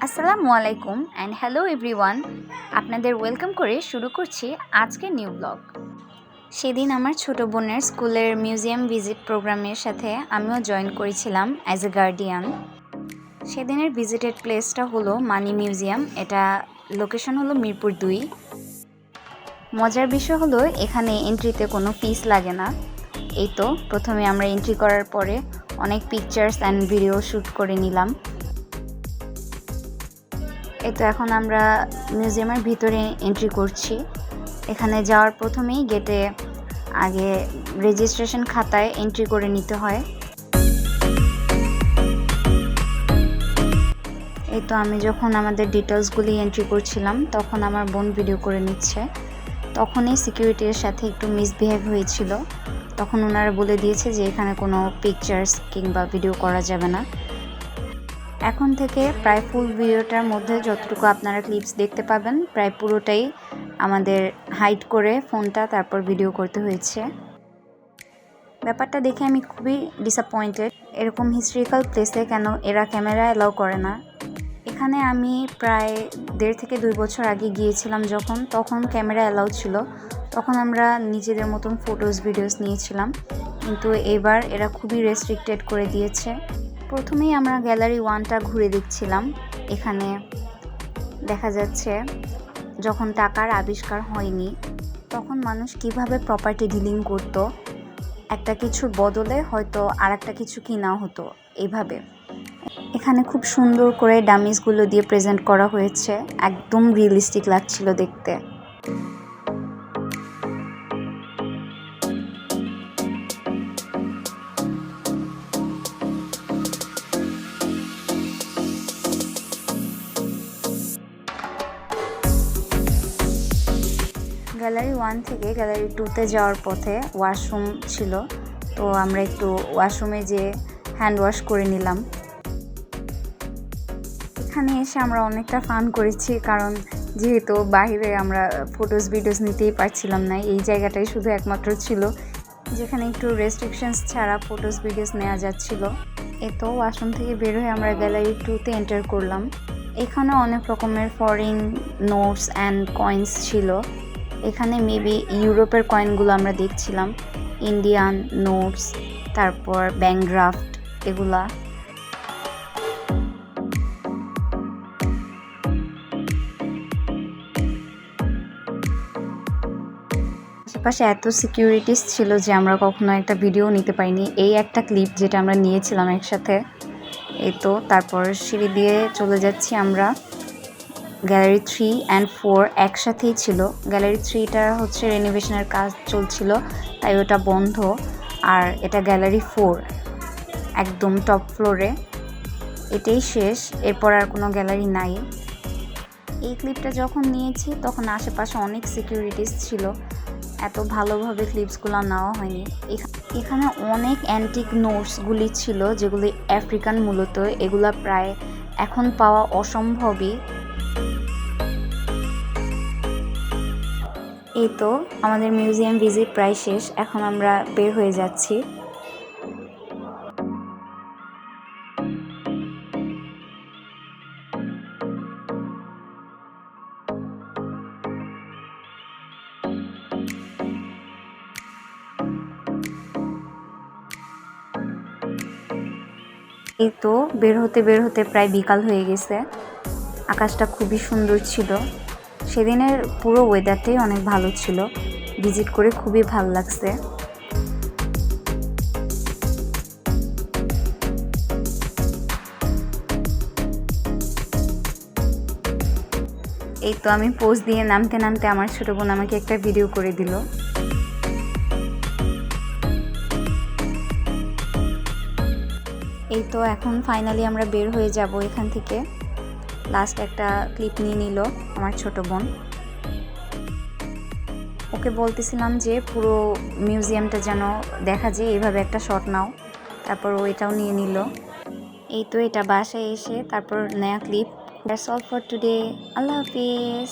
আসসালামু আলাইকুম and hello everyone. আপনাদের ওয়েলকাম করে শুরু করছি আজকের নিউ ব্লগ। সেদিন আমার ছোট বোনের স্কুলের মিউজিয়াম ভিজিট প্রোগ্রামের সাথে আমিও জয়েন করেছিলাম অ্যাজ এ গার্ডিয়ান। সেদিনের ভিজিটেড প্লেসটা হলো মানি মিউজিয়াম। এটা লোকেশন হলো মিরপুর 2। মজার বিষয় হলো এখানে এন্ট্রিতে কোনো ফিস লাগে না। এই তো প্রথমে আমরা এন্ট্রি করার পরে অনেক পিকচার্স অ্যান্ড ভিডিও শ্যুট করে নিলাম। এই তো এখন আমরা মিউজিয়ামের ভিতরে এন্ট্রি করছি। এখানে যাওয়ার প্রথমেই গেটে আগে রেজিস্ট্রেশন খাতায় এন্ট্রি করে নিতে হয়। এই তো আমি যখন আমাদের ডিটেলসগুলি এন্ট্রি করছিলাম তখন আমার বোন ভিডিও করে নিচ্ছে। তখনই সিকিউরিটির সাথে একটু মিসবিহেভ হয়েছিল। তখন ওনারা বলে দিয়েছে যে এখানে কোনো পিকচার্স কিংবা ভিডিও করা যাবে না। এখন থেকে প্রায় ফুল ভিডিওটার মধ্যে যতটুকু আপনারা ক্লিপস দেখতে পাবেন প্রায় পুরোটাই আমাদের হাইড করে ফোনটা তারপর ভিডিও করতে হয়েছে। ব্যাপারটা দেখে আমি খুবই ডিসঅ্যাপয়েন্টেড। এরকম হিস্ট্রিক্যাল প্লেসে কেন এরা ক্যামেরা অ্যালাউ করে না। এখানে আমি প্রায় 1.5 থেকে 2 বছর আগে গিয়েছিলাম তখন ক্যামেরা অ্যালাউ ছিল। তখন আমরা নিজেদের মতন ফটোস ভিডিওস নিয়েছিলাম, কিন্তু এবার এরা খুবই রেস্ট্রিক্টেড করে দিয়েছে। প্রথমেই আমরা গ্যালারি 1টা ঘুরে দেখছিলাম। এখানে দেখা যাচ্ছে যখন টাকার আবিষ্কার হয়নি তখন মানুষ কিভাবে প্রপার্টি ডিলিং করতো, একটা কিছুর বদলে হয়তো আর একটা কিছু কিনা হতো এইভাবে। এখানে খুব সুন্দর করে ডামিজগুলো দিয়ে প্রেজেন্ট করা হয়েছে, একদম রিয়েলিস্টিক লাগছিল দেখতে। গ্যালারি 1 থেকে গ্যালারি 2তে যাওয়ার পথে ওয়াশরুম ছিল, তো আমরা একটু ওয়াশরুমে যেয়ে হ্যান্ড ওয়াশ করে নিলাম। এখানে এসে আমরা অনেকটা ফান করেছি, কারণ যেহেতু বাইরে আমরা ফটোস ভিডিওস নিতেই পারছিলাম না। এই জায়গাটাই শুধু একমাত্র ছিল যেখানে একটু রেস্ট্রিকশনস ছাড়া ফটোস ভিডিওস নেওয়া যাচ্ছিল। তো ওয়াশরুম থেকে বের হয়ে আমরা গ্যালারি 2তে এন্টার করলাম। এখানে অনেক রকমের ফরেন নোটস অ্যান্ড কয়েন্স ছিল। এখানে মেবি ইউরোপের কয়েনগুলো আমরা দেখছিলাম, ইন্ডিয়ান নোটস, তারপর ব্যাংক ড্রাফট এগুলা। আশেপাশে এত সিকিউরিটিস ছিল যে আমরা কখনো একটা ভিডিও নিতে পারিনি। এই একটা ক্লিপ যেটা আমরা নিয়েছিলাম একসাথে। এই তো তারপর সিঁড়ি দিয়ে চলে যাচ্ছি আমরা। গ্যালারি 3 অ্যান্ড 4 একসাথেই ছিল। গ্যালারি 3টা হচ্ছে রেনোভেশনের কাজ চলছিল, তাই ওটা বন্ধ। আর এটা গ্যালারি 4 একদম টপ ফ্লোরে, এটাই শেষ, এরপর আর কোনো গ্যালারি নাই। এই ক্লিপটা যখন নিয়েছি তখন আশেপাশে অনেক সিকিউরিটিস ছিল, এত ভালোভাবে ক্লিপসগুলো নেওয়া হয়নি। এখানে অনেক অ্যান্টিক নোটসগুলি ছিল যেগুলি আফ্রিকান মূলত। এগুলা প্রায় এখন পাওয়া অসম্ভবই। এই তো আমাদের মিউজিয়াম ভিজিট প্রায় শেষ, এখন আমরা বের হয়ে যাচ্ছি। এই তো বের হতে প্রায় বিকাল হয়ে গেছে। আকাশটা খুবই সুন্দর ছিল। সেদিনের পুরো ওয়েদারটাই অনেক ভালো ছিল, ভিজিট করে খুবই ভালো লাগছে। এই তো আমি পোজ দিয়ে নামতে নামতে আমার ছোট বোন আমাকে একটা ভিডিও করে দিল। এই তো এখন ফাইনালি আমরা বের হয়ে যাব এখান থেকে। লাস্ট একটা ক্লিপ নিয়ে নিল আমার ছোট বোন। ওকে বলতেছিলাম যে পুরো মিউজিয়ামটা যেন দেখা যায় এইভাবে একটা শট নাও, তারপর ও এটাও নিয়ে নিল। এই তো এটা বাসায় এসে তারপর নেয়া clip. That's all for today. Allah Hafiz.